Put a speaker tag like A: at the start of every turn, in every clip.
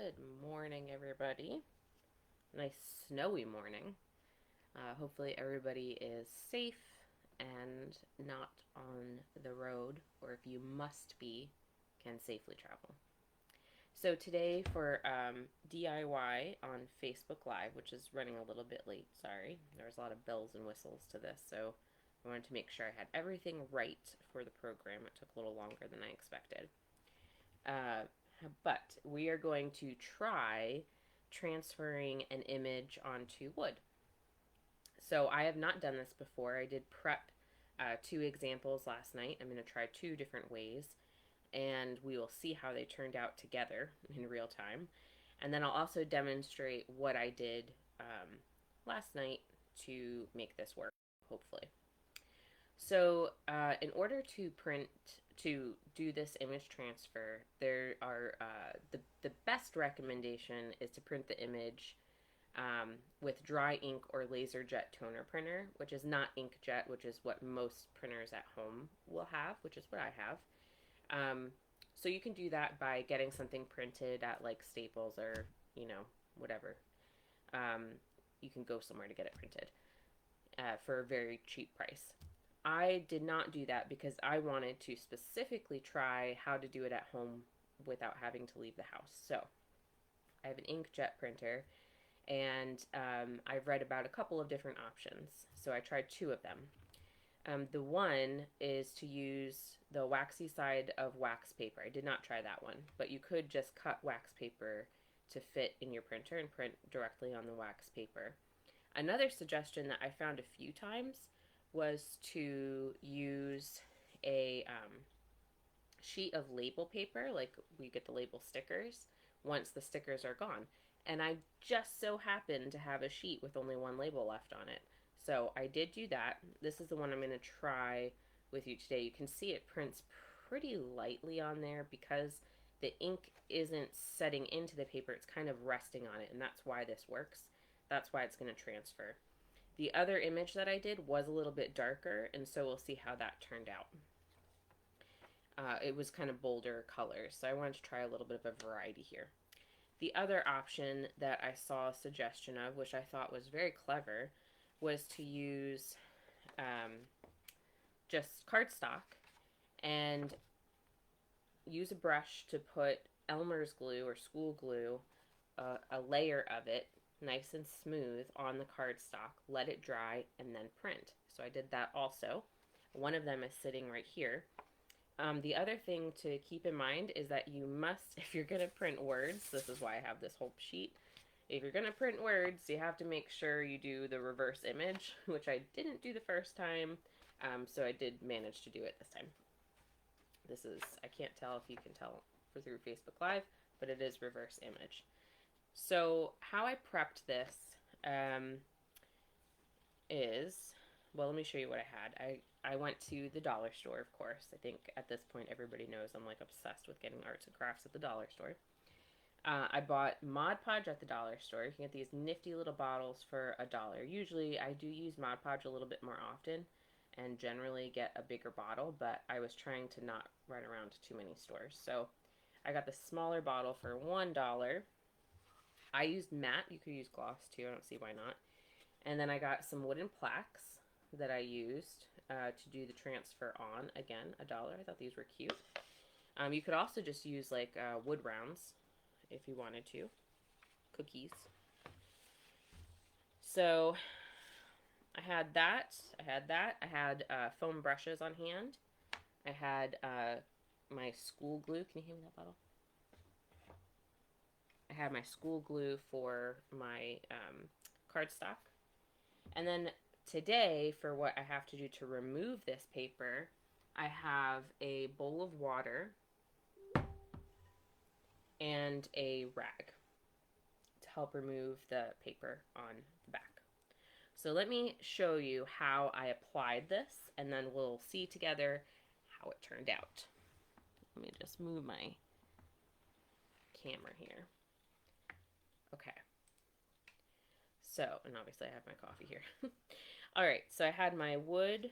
A: Good morning, everybody. Nice snowy morning. Hopefully, everybody is safe and not on the road, or if you must be, can safely travel. So, today for DIY on Facebook Live, which is running a little bit late, sorry. There was a lot of bells and whistles to this, so I wanted to make sure I had everything right for the program. It took a little longer than I expected. Uh, but we are going to try transferring an image onto wood. So I have not done this before. I did prep two examples last night. I'm going to try two different ways, and we will see how they turned out together in real time. And then I'll also demonstrate what I did last night to make this work, hopefully. So, in order to do this image transfer, there are the best recommendation is to print the image with dry ink or LaserJet toner printer, which is not inkjet, which is what most printers at home will have, which is what I have. Um, so you can do that by getting something printed at like Staples or whatever. Um, you can go somewhere to get it printed for a very cheap price. I did not do that because I wanted to specifically try how to do it at home without having to leave the house. So I have an inkjet printer, and I've read about a couple of different options. So I tried two of them. The one is to use the waxy side of wax paper. I did not try that one, but you could just cut wax paper to fit in your printer and print directly on the wax paper. Another suggestion that I found a few times was to use a sheet of label paper, like we get the label stickers, once the stickers are gone. And I just so happened to have a sheet with only one label left on it. So I did do that. This is the one I'm going to try with you today. You can see it prints pretty lightly on there because the ink isn't setting into the paper, it's kind of resting on it, and that's why this works. That's why it's going to transfer. The other image that I did was a little bit darker, and so we'll see how that turned out. It was kind of bolder colors, so I wanted to try a little bit of a variety here. The other option that I saw a suggestion of, which I thought was very clever, was to use just cardstock and use a brush to put Elmer's glue or school glue, a layer of it, nice and smooth, on the cardstock, let it dry, and then print. So I did that also. One of them is sitting right here. The other thing to keep in mind is that you must, if you're going to print words, this is why I have this whole sheet. If you're going to print words, you have to make sure you do the reverse image, which I didn't do the first time, so I did manage to do it this time. This is, I can't tell if you can tell through Facebook Live, but it is reverse image. So how I prepped this is, well, let me show you what I had. I went to the dollar store, of course. I think at this point everybody knows I'm like obsessed with getting arts and crafts at the dollar store. I bought Mod Podge at the dollar store. You can get these nifty little bottles for $1. Usually I do use Mod Podge a little bit more often and generally get a bigger bottle, but I was trying to not run around to too many stores. So I got the smaller bottle for $1. I used matte. You could use gloss too. I don't see why not. And then I got some wooden plaques that I used to do the transfer on. Again, $1. I thought these were cute. You could also just use like wood rounds if you wanted to. Cookies. So I had that. I had foam brushes on hand. I had my school glue. Can you hand me that bottle? I had my school glue for my cardstock. And then today, for what I have to do to remove this paper, I have a bowl of water and a rag to help remove the paper on the back. So let me show you how I applied this, and then we'll see together how it turned out. Let me just move my camera here. Okay. So, and obviously I have my coffee here. All right, so I had my wood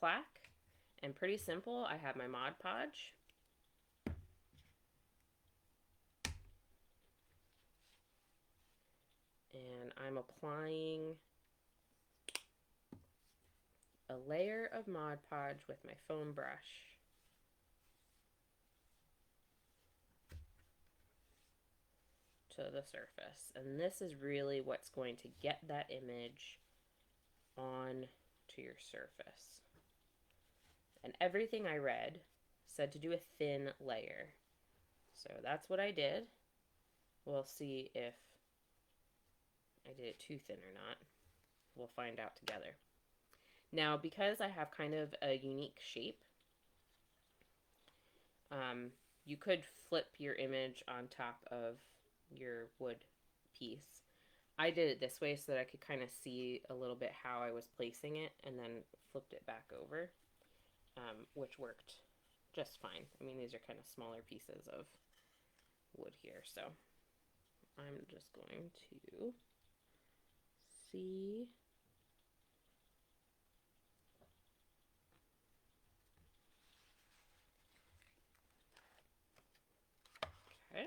A: plaque, and pretty simple. I have my Mod Podge. And I'm applying a layer of Mod Podge with my foam brush. To the surface. And this is really what's going to get that image on to your surface. And everything I read said to do a thin layer. So that's what I did. We'll see if I did it too thin or not. We'll find out together. Now, because I have kind of a unique shape, you could flip your image on top of your wood piece. I did it this way so that I could kind of see a little bit how I was placing it, and then flipped it back over, which worked just fine. I mean, these are kind of smaller pieces of wood here, so I'm just going to see. Okay.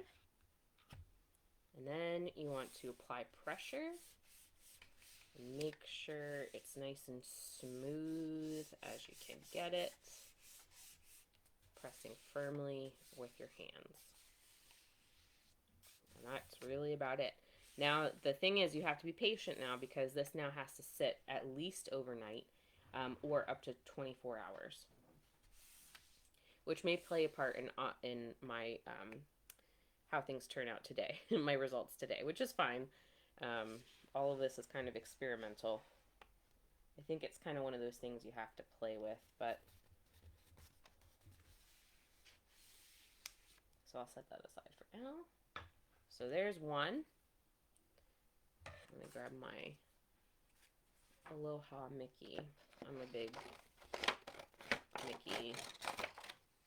A: And then you want to apply pressure and make sure it's nice and smooth as you can get it, pressing firmly with your hands. And that's really about it. Now, the thing is, you have to be patient now because this now has to sit at least overnight, or up to 24 hours, which may play a part in my how things turn out today, my results today, which is fine. All of this is kind of experimental. I think it's kind of one of those things you have to play with, but so I'll set that aside for now. So there's one. I'm gonna grab my Aloha Mickey. I'm a big Mickey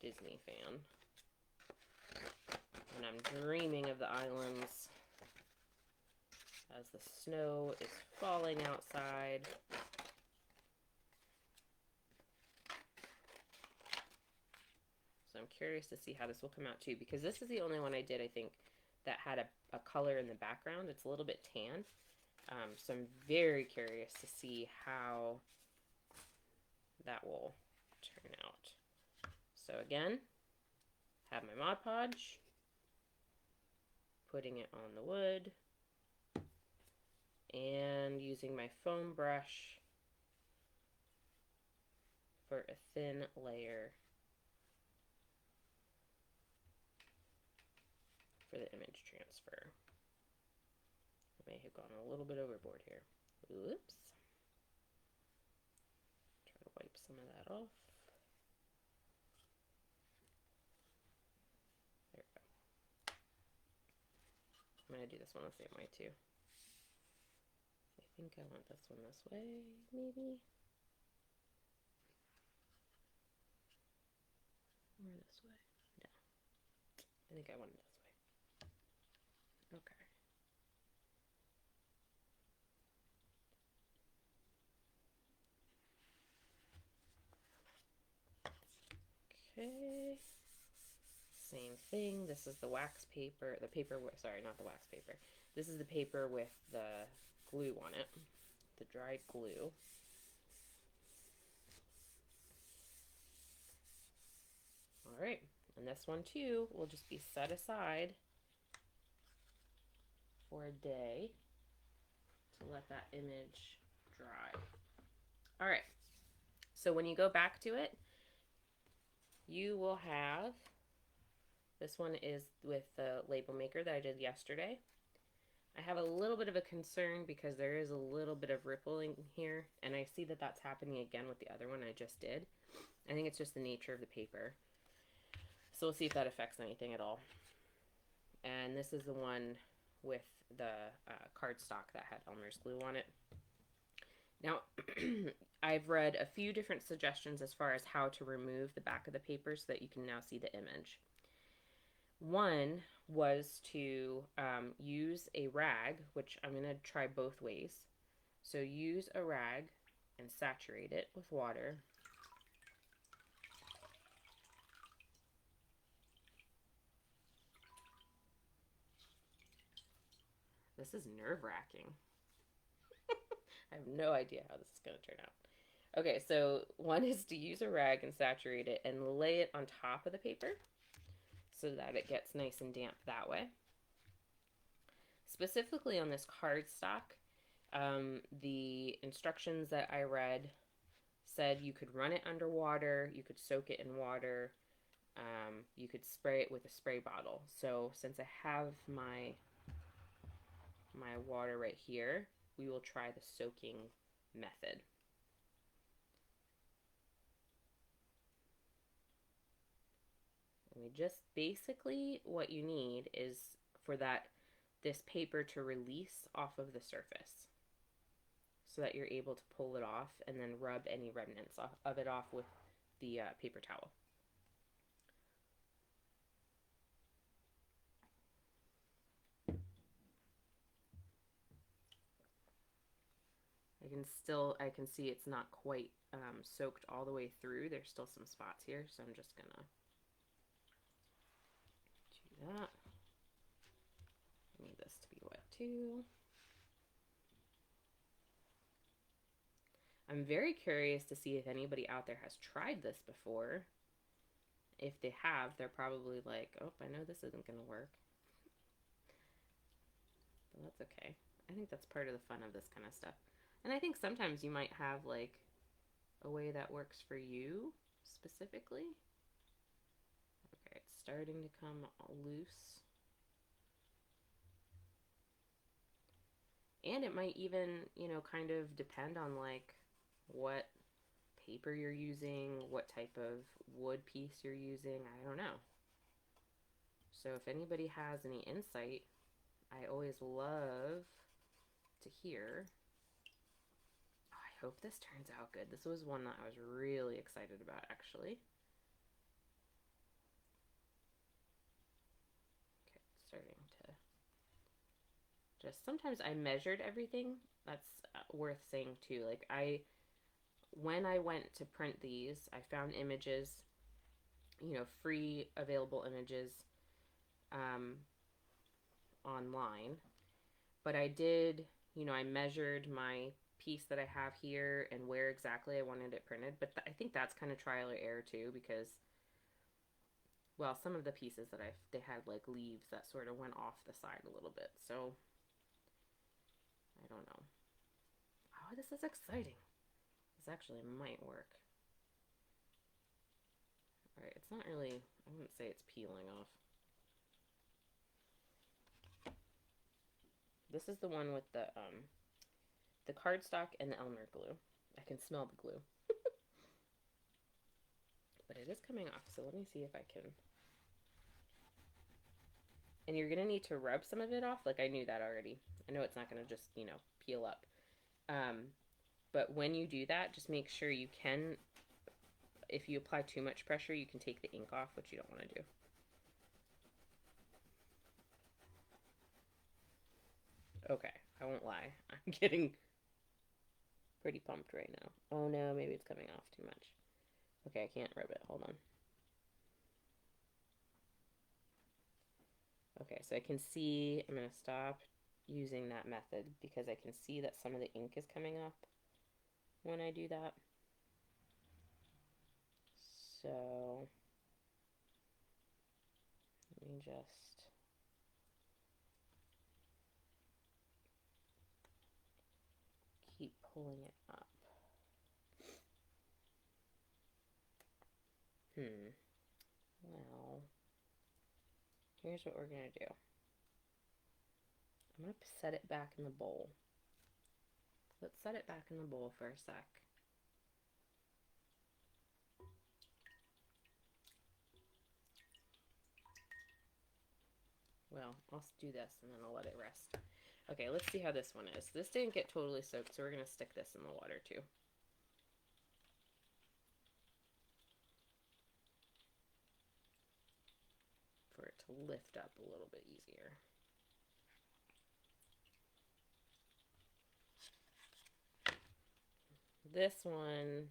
A: Disney fan. And I'm dreaming of the islands as the snow is falling outside. So I'm curious to see how this will come out too, because this is the only one I did, I think, that had a color in the background. It's a little bit tan. So I'm very curious to see how that will turn out. So again, have my Mod Podge, putting it on the wood, and using my foam brush for a thin layer for the image transfer. I may have gone a little bit overboard here. Oops. Try to wipe some of that off. There we go. I'm going to do this one the same way too. I think I want this one this way, maybe. Or this way. No. I think I want it this way. Okay. Okay. Same thing. This is the wax paper. The paper with, sorry, not the wax paper. This is the paper with the glue on it. The dried glue. Alright. And this one too will just be set aside for a day to let that image dry. Alright. So when you go back to it, you will have, this one is with the label maker that I did yesterday. I have a little bit of a concern because there is a little bit of rippling here, and I see that that's happening again with the other one I just did. I think it's just the nature of the paper. So we'll see if that affects anything at all. And this is the one with the cardstock that had Elmer's glue on it. Now, I've read a few different suggestions as far as how to remove the back of the paper so that you can now see the image. One was to use a rag, which I'm going to try both ways. So use a rag and saturate it with water. This is nerve-wracking. I have no idea how this is going to turn out. Okay, so one is to use a rag and saturate it and lay it on top of the paper so that it gets nice and damp that way. Specifically on this cardstock, the instructions that I read said you could run it underwater, you could soak it in water, you could spray it with a spray bottle. So since I have my water right here, we will try the soaking method. And we just basically what you need is for this paper to release off of the surface so that you're able to pull it off and then rub any remnants of it off with the paper towel. I can see it's not quite soaked all the way through. There's still some spots here, so I'm just gonna do that. I need this to be wet too. I'm very curious to see if anybody out there has tried this before. If they have, they're probably like, oh, I know this isn't gonna work. But that's okay. I think that's part of the fun of this kind of stuff. And I think sometimes you might have like a way that works for you specifically. Okay, it's starting to come loose. And it might even, you know, kind of depend on like what paper you're using, what type of wood piece you're using. I don't know. So if anybody has any insight, I always love to hear. Oh, I hope this turns out good. This was one that I was really excited about, actually. Okay, it's starting to just, sometimes I measured everything. That's worth saying too. Like when I went to print these, I found images, you know, free available images online. But I did, you know, I measured my piece that I have here and where exactly I wanted it printed. But I think that's kind of trial or error too, because, well, some of the pieces that they had like leaves that sort of went off the side a little bit. So I don't know. Oh, this is exciting. This actually might work. Alright, it's not really, I wouldn't say it's peeling off. This is the one with the cardstock and the Elmer glue. I can smell the glue. But it is coming off, so let me see if I can. And you're gonna need to rub some of it off, like I knew that already. I know it's not gonna just, you know, peel up. But when you do that, just make sure you can, if you apply too much pressure, you can take the ink off, which you don't want to do. Okay, I won't lie. I'm getting pretty pumped right now. Oh no, maybe it's coming off too much. Okay, I can't rub it. Hold on. Okay, so I can see, I'm going to stop using that method because I can see that some of the ink is coming up when I do that. So let me just keep pulling it up. Well, here's what we're going to do. I'm going to set it back in the bowl. Let's set it back in the bowl for a sec. Well, I'll do this and then I'll let it rest. Okay, let's see how this one is. This didn't get totally soaked, so we're going to stick this in the water too. For it to lift up a little bit easier. This one,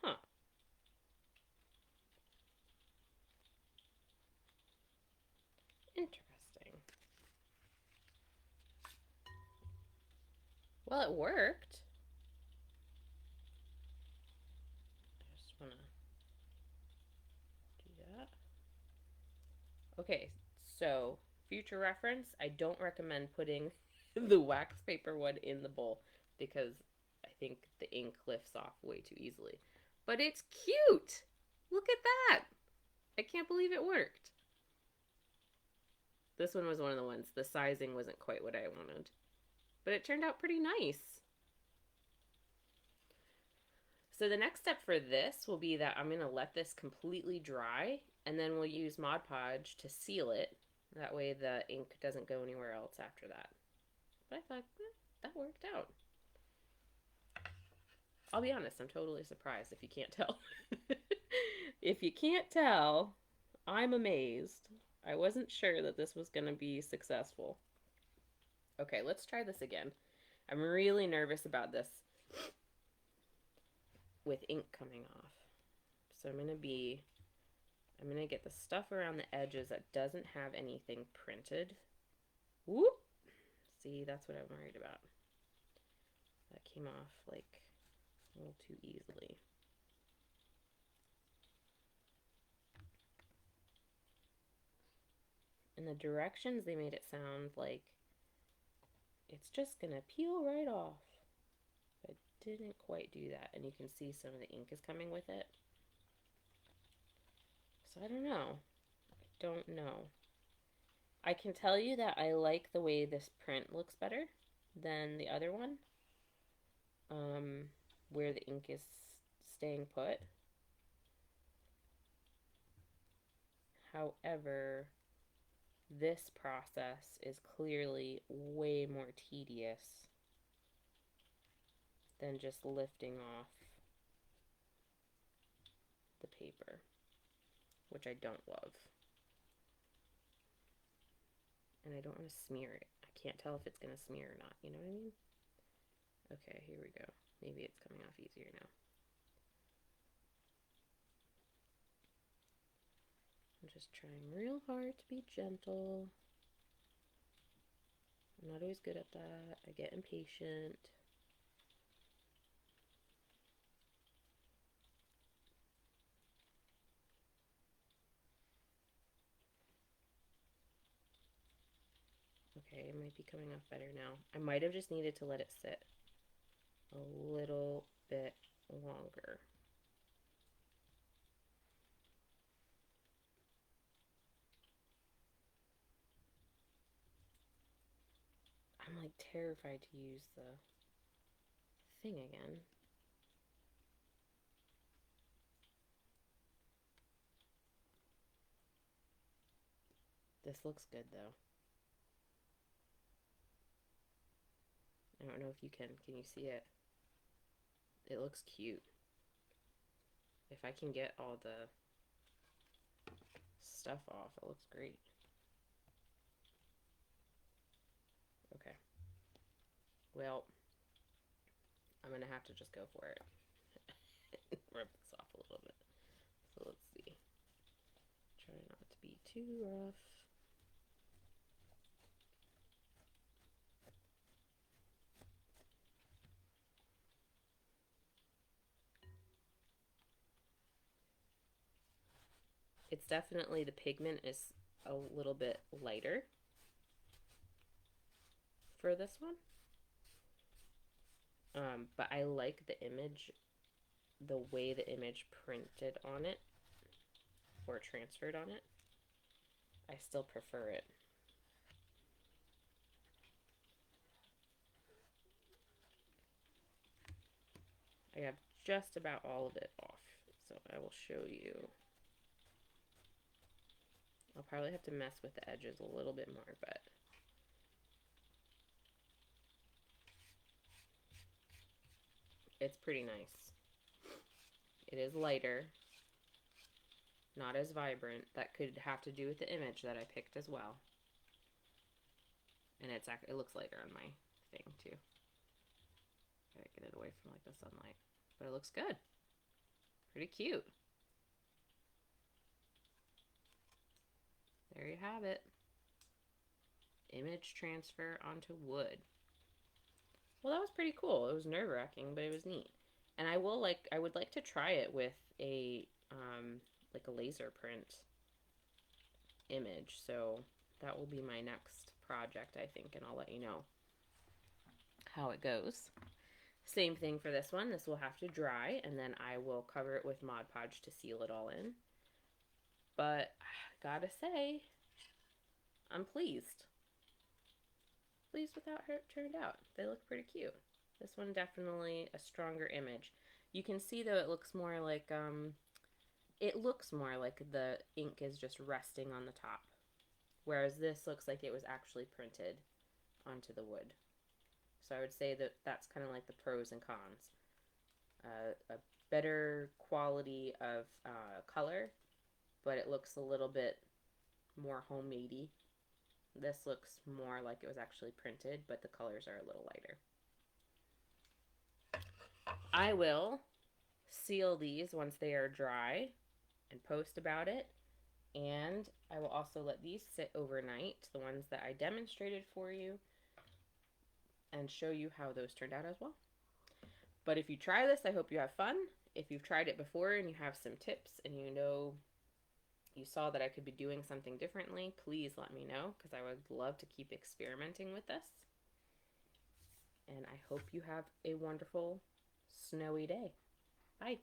A: huh. Interesting. Well, it worked. I just want to do that. Okay, so future reference, I don't recommend putting the wax paper one in the bowl because I think the ink lifts off way too easily. But it's cute! Look at that! I can't believe it worked. This one was one of the ones, the sizing wasn't quite what I wanted. But it turned out pretty nice. So the next step for this will be that I'm going to let this completely dry, and then we'll use Mod Podge to seal it. That way the ink doesn't go anywhere else after that. But I thought, that worked out. I'll be honest, I'm totally surprised if you can't tell. If you can't tell, I'm amazed. I wasn't sure that this was going to be successful. Okay, let's try this again. I'm really nervous about this with ink coming off. So I'm going to get the stuff around the edges that doesn't have anything printed. Whoop! See, that's what I'm worried about. That came off like a little too easily. In the directions, they made it sound like it's just gonna peel right off. But it didn't quite do that, and you can see some of the ink is coming with it. So I don't know. I don't know. I can tell you that I like the way this print looks better than the other one, where the ink is staying put. However, this process is clearly way more tedious than just lifting off the paper, which I don't love. And I don't want to smear it. I can't tell if it's going to smear or not, you know what I mean? Okay, here we go. Maybe it's coming off easier now. I'm just trying real hard to be gentle. I'm not always good at that. I get impatient. Okay, it might be coming off better now. I might have just needed to let it sit a little bit longer. I'm like terrified to use the thing again. This looks good though. I don't know if you can. Can you see it? It looks cute. If I can get all the stuff off, it looks great. Okay. Well, I'm gonna have to just go for it. Rub this off a little bit. So let's see. Try not to be too rough. It's definitely, the pigment is a little bit lighter for this one. But I like the image, the way the image printed on it or transferred on it. I still prefer it. I have just about all of it off, so I will show you. I'll probably have to mess with the edges a little bit more, but it's pretty nice. It is lighter, not as vibrant. That could have to do with the image that I picked as well. And it looks lighter on my thing too. Gotta get it away from like the sunlight. But it looks good. Pretty cute. There you have it. Image transfer onto wood. Well, that was pretty cool. It was nerve-wracking, but it was neat. And I would like to try it with a like a laser print image. So that will be my next project, I think, and I'll let you know how it goes. Same thing for this one. This will have to dry, and then I will cover it with Mod Podge to seal it all in. But gotta say, I'm pleased. Pleased with how it turned out. They look pretty cute. This one definitely a stronger image. You can see though it looks more like the ink is just resting on the top, whereas this looks like it was actually printed onto the wood. So I would say that that's kind of like the pros and cons. A better quality of color, but it looks a little bit more homemadey. This looks more like it was actually printed, but the colors are a little lighter. I will seal these once they are dry and post about it. And I will also let these sit overnight, the ones that I demonstrated for you, and show you how those turned out as well. But if you try this, I hope you have fun. If you've tried it before and you have some tips and you saw that I could be doing something differently, please let me know because I would love to keep experimenting with this. And I hope you have a wonderful snowy day. Bye.